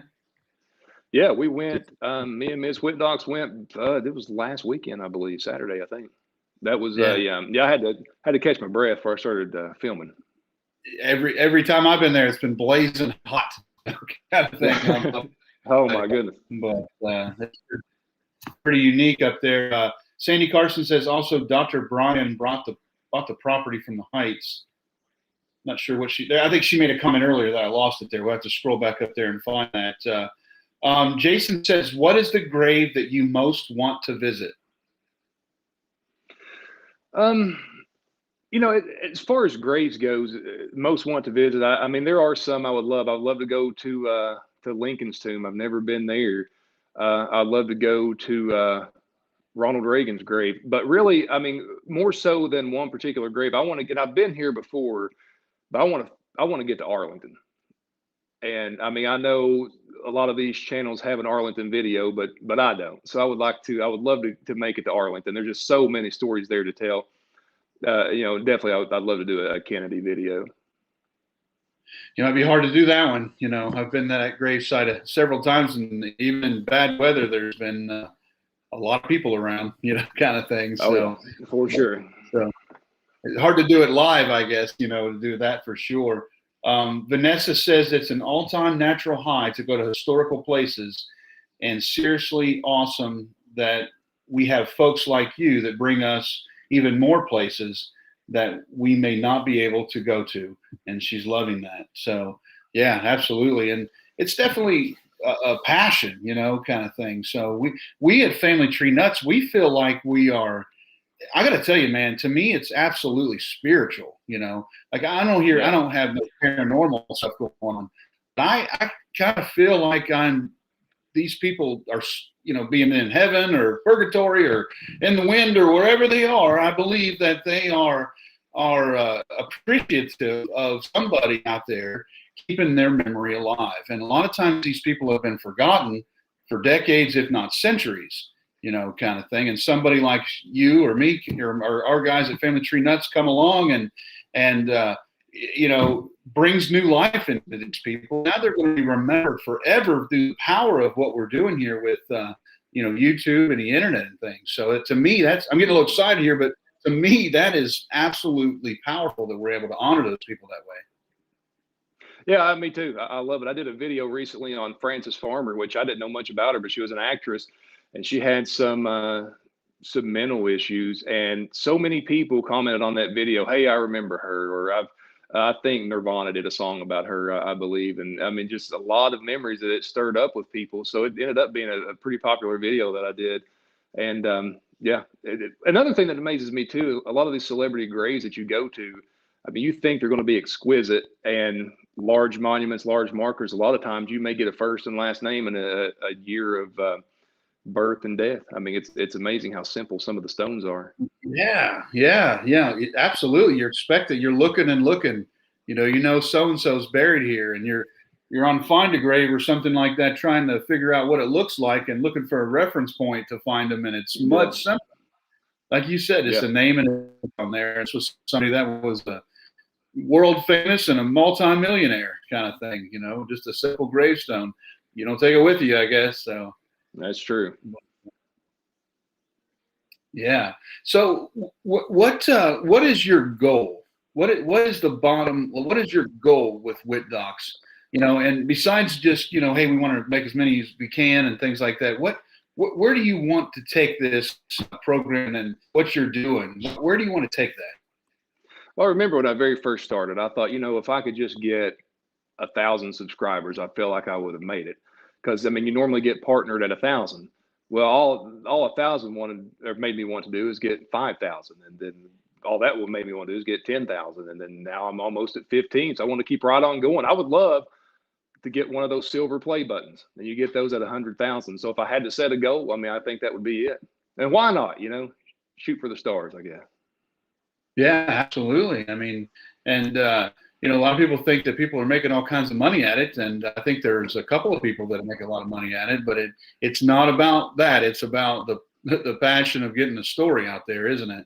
Yeah, we went. Me and Miss Whittdocs went. It was last weekend, I believe, Saturday, I think. That was I had to catch my breath before I started filming. Every time I've been there, it's been blazing hot. Kind of thing. Oh my goodness! But it's pretty unique up there. Sandy Carson says also Dr. Bryan bought the property from the Heights. Not sure what I think she made a comment earlier that I lost it there. We'll have to scroll back up there and find that. Jason says, what is the grave that you most want to visit? As far as graves goes, most want to visit. I mean, there are some I would love. I'd love to go to Lincoln's tomb. I've never been there. I'd love to go to Ronald Reagan's grave. But really, I mean, more so than one particular grave, I've been here before, but I want to get to Arlington. And I mean, I know a lot of these channels have an Arlington video, but I don't. So I would love to make it to Arlington. There's just so many stories there to tell. Definitely I'd love to do a Kennedy video. It'd be hard to do that one. I've been to that gravesite several times, and even in bad weather, there's been a lot of people around, kind of thing. So, yeah, for sure. So it's hard to do it live, I guess, to do that for sure. Vanessa says it's an all-time natural high to go to historical places, and seriously awesome that we have folks like you that bring us even more places that we may not be able to go to. And she's loving that. So yeah, absolutely. And it's definitely a passion, kind of thing. So we at Family Tree Nuts, we feel like we are, I got to tell you, man, to me, it's absolutely spiritual, like I don't have no paranormal stuff going on, but I kind of feel like these people are, being in heaven or purgatory or in the wind or wherever they are. I believe that they are appreciative of somebody out there keeping their memory alive. And a lot of times these people have been forgotten for decades, if not centuries, kind of thing. And somebody like you or me or our guys at Family Tree Nuts come along and brings new life into these people. Now they're going to be remembered forever through the power of what we're doing here with, YouTube and the internet and things. So to me, I'm getting a little excited here, but to me, that is absolutely powerful that we're able to honor those people that way. Yeah, me too. I love it. I did a video recently on Frances Farmer, which I didn't know much about her, but she was an actress, and she had some mental issues, and so many people commented on that video, "Hey, I remember her," or I think Nirvana did a song about her, I believe. And I mean, just a lot of memories that it stirred up with people. So it ended up being a pretty popular video that I did. And another thing that amazes me too, a lot of these celebrity graves that you go to, I mean, you think they're going to be exquisite and large monuments, large markers. A lot of times you may get a first and last name and a year of birth and death. I mean, it's amazing how simple some of the stones are. Yeah, absolutely. You're looking and looking, so-and-so's buried here, and you're on Find a Grave or something like that, trying to figure out what it looks like and looking for a reference point to find them. And it's much simpler like you said, it's Yeah. a name and on there. This was somebody that was world famous and a multi-millionaire kind of thing, you know, just a simple gravestone. You don't take it with you, I guess. So That's true. yeah. So what is your goal? What is the bottom? What is your goal with Whittdocs? You know, and besides just, you know, hey, we want to make as many as we can and things like that. Where do you want to take this program and what you're doing? Where do you want to take that? Well, I remember when I very first started, I thought, you know, if I could just get 1,000 subscribers, I feel like I would have made it. Because I mean, you normally get partnered at 1,000. Well, all 1,000 wanted or made me want to do is get 5,000, and then all that would made me want to do is get 10,000, and then now I'm almost at 15. So I want to keep right on going. I would love to get one of those silver play buttons, and you get those at 100,000. So if I had to set a goal, I mean, I think that would be it. And why not? You know, shoot for the stars, I guess. Yeah, absolutely. I mean, and you know, a lot of people think that people are making all kinds of money at it, and I think there's a couple of people that make a lot of money at it, but it's not about that. It's about the passion of getting the story out there, isn't it?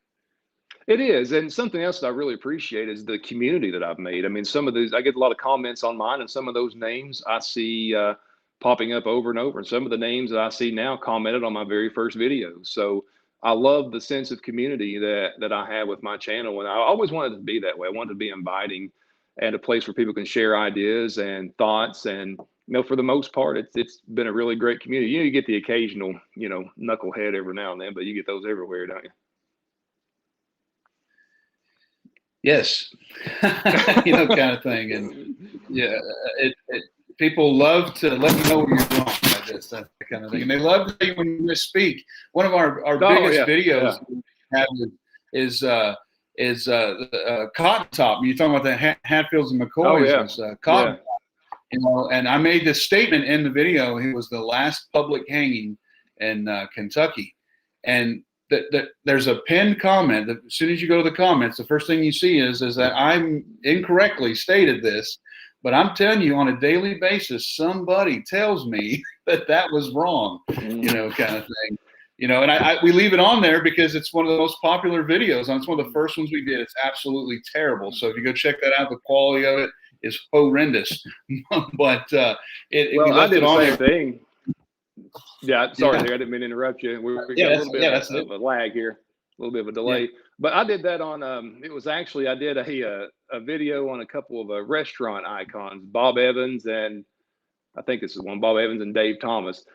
It is. And something else that I really appreciate is the community that I've made. I mean, some of these, I get a lot of comments on mine, and some of those names I see popping up over and over. And some of the names that I see now commented on my very first videos. So I love the sense of community that I have with my channel. And I always wanted to be that way. I wanted to be inviting and a place where people can share ideas and thoughts. And, you know, for the most part, it's been a really great community. You know, you get the occasional, you know, knucklehead every now and then, but you get those everywhere, don't you? Yes, you know, kind of thing. And yeah, people love to let you know when you're wrong. I guess that kind of thing, and they love to tell you when you misspeak. One of our biggest videos we have is Cotton Top. You're talking about the Hatfields and McCoys. Cotton Top, you know, and I made this statement in the video. It was the last public hanging in Kentucky, and that there's a pinned comment that as soon as you go to the comments, the first thing you see is that I'm incorrectly stated this, but I'm telling you on a daily basis, somebody tells me that was wrong, you know, kind of thing, you know, and we leave it on there because it's one of the most popular videos. It's one of the first ones we did. It's absolutely terrible. So if you go check that out, the quality of it is horrendous, but I did the same thing. Yeah, sorry, I didn't mean to interrupt you. We got a little bit of a lag here, a little bit of a delay. Yeah. But I did that on. It was actually I did a video on a couple of restaurant icons, Bob Evans and I think this is one, Bob Evans and Dave Thomas,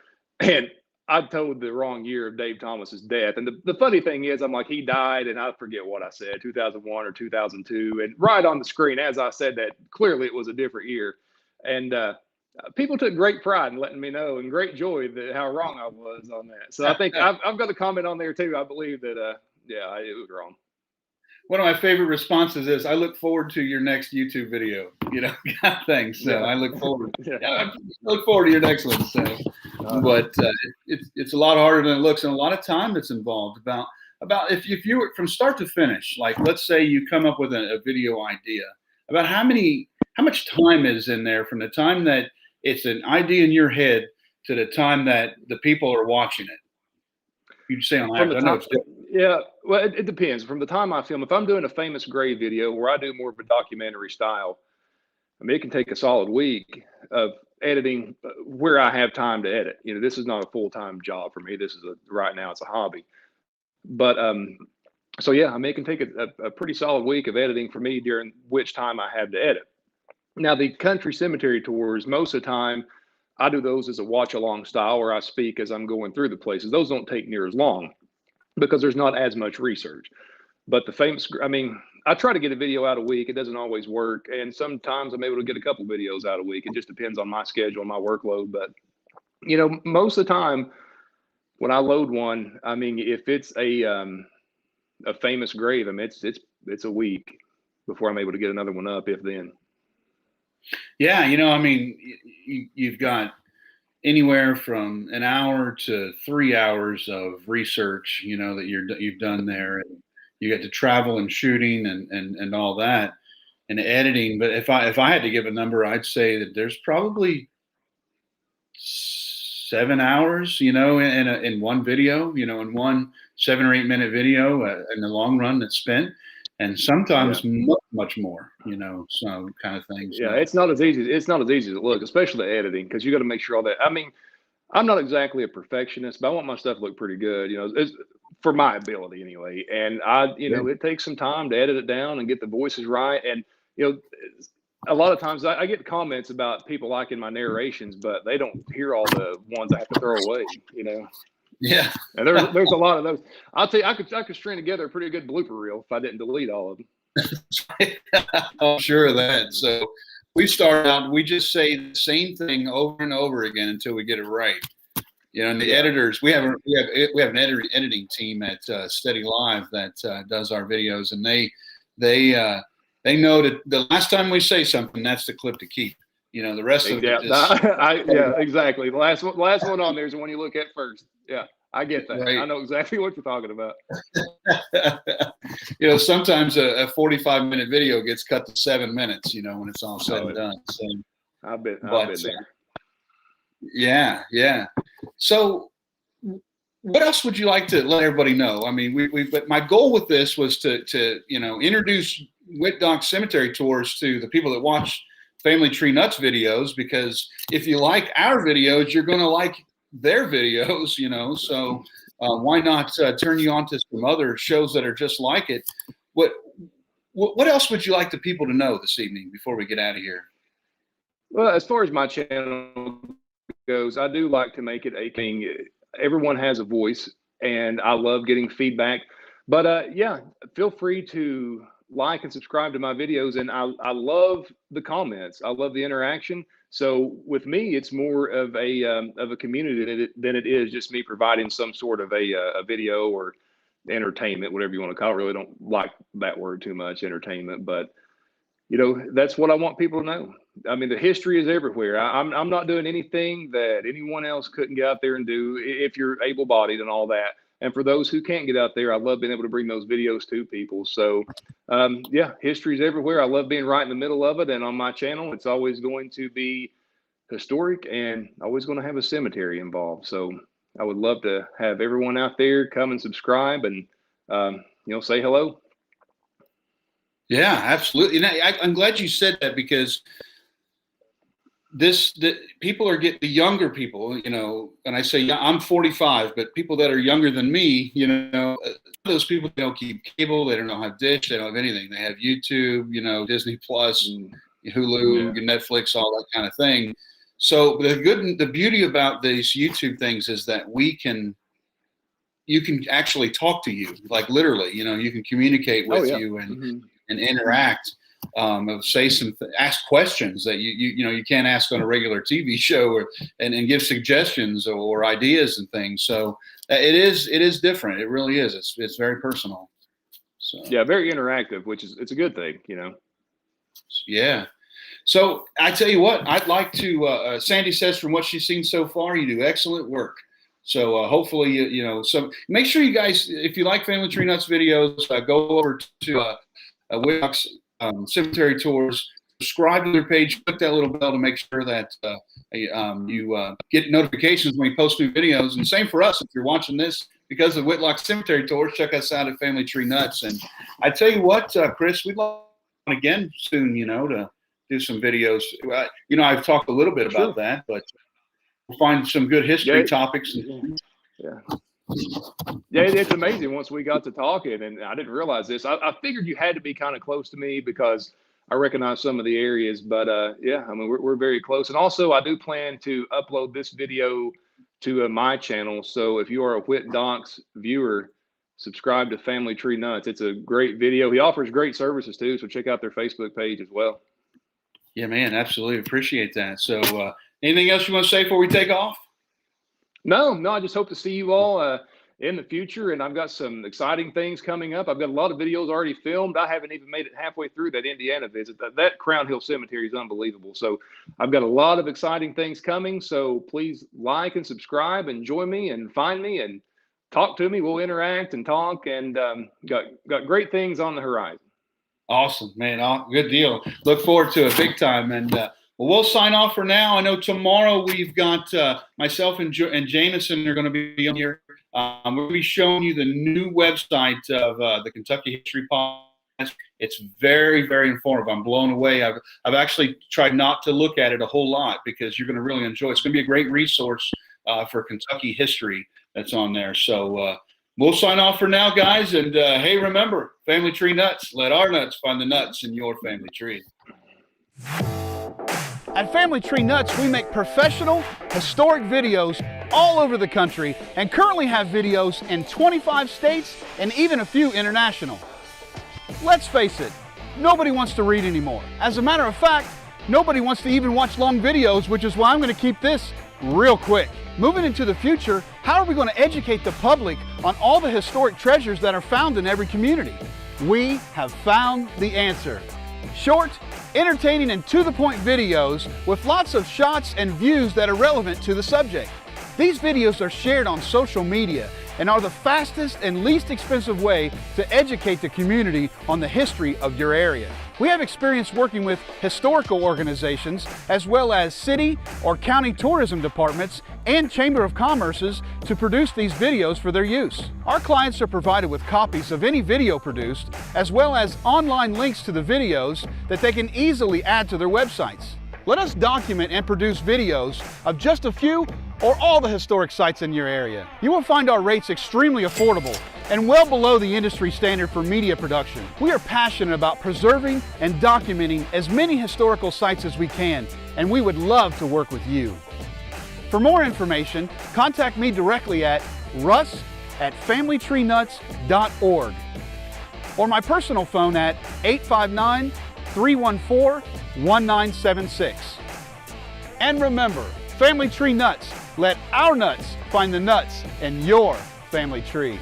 and I told the wrong year of Dave Thomas's death. And the funny thing is, I'm like, he died, and I forget what I said, 2001 or 2002, and right on the screen as I said that, clearly it was a different year, and. People took great pride in letting me know and great joy that how wrong I was on that. So I think I've got a comment on there too. I believe that, it was wrong. One of my favorite responses is, "I look forward to your next YouTube video." You know, thanks. So I look forward. I look forward to your next one. So, but it's a lot harder than it looks, and a lot of time that's involved. About if you were from start to finish, like let's say you come up with a video idea, about how much time is in there from the time that it's an idea in your head to the time that the people are watching it? You'd say on average. I know it's different. Yeah, well, it depends. From the time I film, if I'm doing a famous grave video where I do more of a documentary style, I mean, it can take a solid week of editing where I have time to edit. You know, this is not a full-time job for me. This is right now it's a hobby. But so yeah, I mean, it can take a pretty solid week of editing for me during which time I have to edit. Now, the country cemetery tours, most of the time, I do those as a watch along style where I speak as I'm going through the places. Those don't take near as long because there's not as much research. But the famous, I mean, I try to get a video out a week. It doesn't always work. And sometimes I'm able to get a couple videos out a week. It just depends on my schedule and my workload. But, you know, most of the time when I load one, I mean, if it's a famous grave, I mean, it's a week before I'm able to get another one up, if then. Yeah, you know, I mean, you've got anywhere from an hour to 3 hours of research, you know, that you've done there, and you get to travel and shooting and all that and editing. But if I had to give a number, I'd say that there's probably 7 hours, you know, in one video, you know, in one 7 or 8 minute video in the long run that's spent, and sometimes much more, so kind of things. Yeah, it's not as easy. It's not as easy as it looks, especially the editing, because you got to make sure all that. I mean, I'm not exactly a perfectionist, but I want my stuff to look pretty good, it's, for my ability anyway. And it takes some time to edit it down and get the voices right. And, a lot of times I get comments about people liking my narrations, but they don't hear all the ones I have to throw away, Yeah. And there's a lot of those. I'll tell you, I could string together a pretty good blooper reel if I didn't delete all of them. I'm sure of that. So we start out, we just say the same thing over and over again until we get it right. And the editors, we have an editing team at Steady Live that does our videos, and they know that the last time we say something, that's the clip to keep. The rest of it is, exactly. The last one on there is the one you look at first. Yeah, I get that. Right. I know exactly what you're talking about. Sometimes a 45-minute video gets cut to 7 minutes, when it's all said and done. So, I've been there. Yeah. So what else would you like to let everybody know? I mean, but my goal with this was to introduce Whittdocs Cemetery Tours to the people that watch Family Tree Nuts videos, because if you like our videos, you're going to like their videos, so why not turn you on to some other shows that are just like it? What else would you like the people to know this evening before we get out of here? Well, as far as my channel goes, I do like to make it a thing. Everyone has a voice, and I love getting feedback. But feel free to like and subscribe to my videos, and I love the comments. I love the interaction. So with me, it's more of a community than it is just me providing some sort of a video or entertainment, whatever you want to call it. I really don't like that word too much, entertainment, but that's what I want people to know. I mean, the history is everywhere. I'm not doing anything that anyone else couldn't get out there and do if you're able-bodied and all that. And for those who can't get out there, I love being able to bring those videos to people. So, history is everywhere. I love being right in the middle of it. And on my channel, it's always going to be historic and always going to have a cemetery involved. So I would love to have everyone out there come and subscribe and, say hello. Yeah, absolutely. And I'm glad you said that, because the people are the younger people, and I say, I'm 45, but people that are younger than me, those people don't keep cable, they don't know how to dish, they don't have anything. They have YouTube, Disney Plus, Hulu, Netflix, all that kind of thing. So the beauty about these YouTube things is that you can actually talk to you, like literally, you can communicate with you and interact. Ask questions that you can't ask on a regular TV show, and give suggestions or ideas and things. So it is different. It really is. It's very personal. So very interactive, which it's a good thing, Yeah. So I tell you what, I'd like to. Sandy says from what she's seen so far, you do excellent work. So hopefully, so make sure you guys, if you like Family Tree Nuts videos, go over to Whittdocs Cemetery Tours, subscribe to their page, click that little bell to make sure that you get notifications when we post new videos. And same for us, if you're watching this because of Whittdocs Cemetery Tours, check us out at Family Tree Nuts. And I tell you what, Chris, we'd love again soon, to do some videos. I've talked a little bit about that, but we'll find some good history topics. It's amazing once we got to talking, and I didn't realize this. I figured you had to be kind of close to me because I recognize some of the areas, but we're very close. And also I do plan to upload this video to my channel. So if you are a Whittdocs viewer, subscribe to Family Tree Nuts. It's a great video. He offers great services too, so check out their Facebook page as well. Yeah, man, absolutely appreciate that. So anything else you want to say before we take off? No, I just hope to see you all in the future, and I've got some exciting things coming up. I've got a lot of videos already filmed. I haven't even made it halfway through that Indiana visit. That Crown Hill Cemetery is unbelievable. So I've got a lot of exciting things coming. So please like and subscribe and join me and find me and talk to me. We'll interact and talk, and got great things on the horizon. Awesome, man. Good deal. Look forward to it big time. And we'll sign off for now. I know tomorrow we've got myself and Jameson are going to be on here We'll be showing you the new website of the Kentucky History Podcast. It's very, very informative. I'm blown away. I've actually tried not to look at it a whole lot because you're going to really enjoy it. It's going to be a great resource for Kentucky history that's on there. So we'll sign off for now, guys. And hey, remember, Family Tree Nuts. Let our nuts find the nuts in your family tree. At Family Tree Nuts, we make professional, historic videos all over the country and currently have videos in 25 states and even a few international. Let's face it, nobody wants to read anymore. As a matter of fact, nobody wants to even watch long videos, which is why I'm going to keep this real quick. Moving into the future, how are we going to educate the public on all the historic treasures that are found in every community? We have found the answer. Short, entertaining, and to-the-point videos with lots of shots and views that are relevant to the subject. These videos are shared on social media and are the fastest and least expensive way to educate the community on the history of your area. We have experience working with historical organizations as well as city or county tourism departments and Chamber of Commerce's to produce these videos for their use. Our clients are provided with copies of any video produced as well as online links to the videos that they can easily add to their websites. Let us document and produce videos of just a few or all the historic sites in your area. You will find our rates extremely affordable and well below the industry standard for media production. We are passionate about preserving and documenting as many historical sites as we can, and we would love to work with you. For more information, contact me directly at russ@familytreenuts.org or my personal phone at 859-314-1976. And remember, Family Tree Nuts, let our nuts find the nuts in your family tree.